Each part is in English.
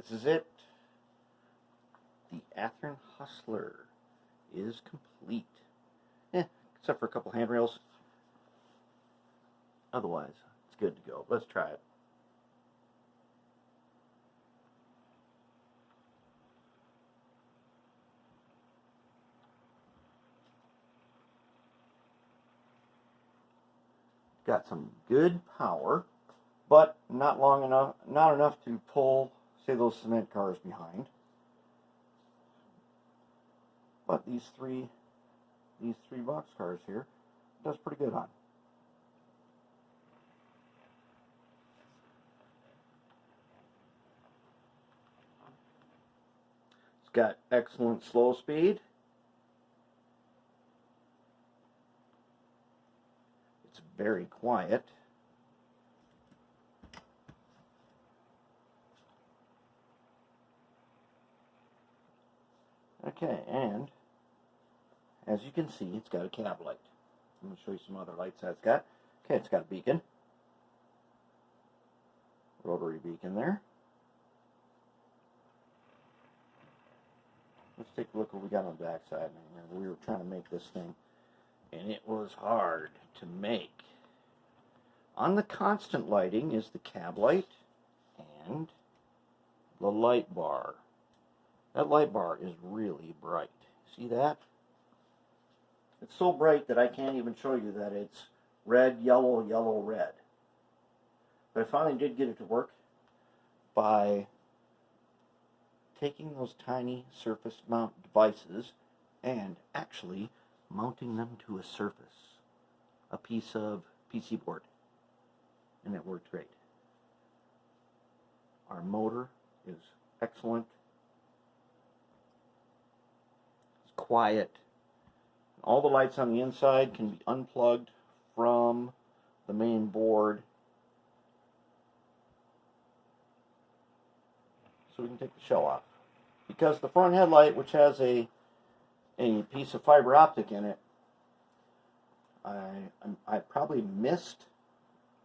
This is it. The Athearn Hustler is complete. Except for a couple handrails. Otherwise, it's good to go. Let's try it. Got some good power, but not enough to pull, say, those cement cars behind. But these three box cars here does pretty good on. It's got excellent slow speed. It's very quiet. Okay, and as you can see, it's got a cab light. I'm going to show you some other lights that it's got. Okay, it's got a beacon. Rotary beacon there. Let's take a look what we got on the back side. We were trying to make this thing, and it was hard to make. On the constant lighting is the cab light and the light bar. That light bar is really bright. See that? It's so bright that I can't even show you that it's red, yellow, yellow, red. But I finally did get it to work by taking those tiny surface mount devices and actually mounting them to a surface, a piece of PC board, and it worked great. Our motor is excellent. It's quiet. All the lights on the inside can be unplugged from the main board, so we can take the shell off. Because the front headlight, which has a piece of fiber optic in it, I probably missed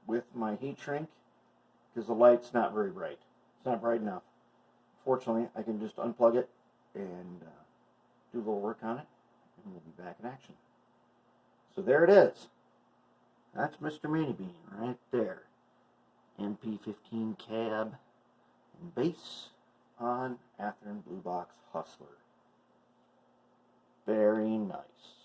with my heat shrink because the light's not very bright. It's not bright enough. Fortunately, I can just unplug it and do a little work on it, and we'll be back in action. So there it is. That's Mr. Minibean right there. MP15 cab and base on Athearn Blue Box Hustler. Very nice.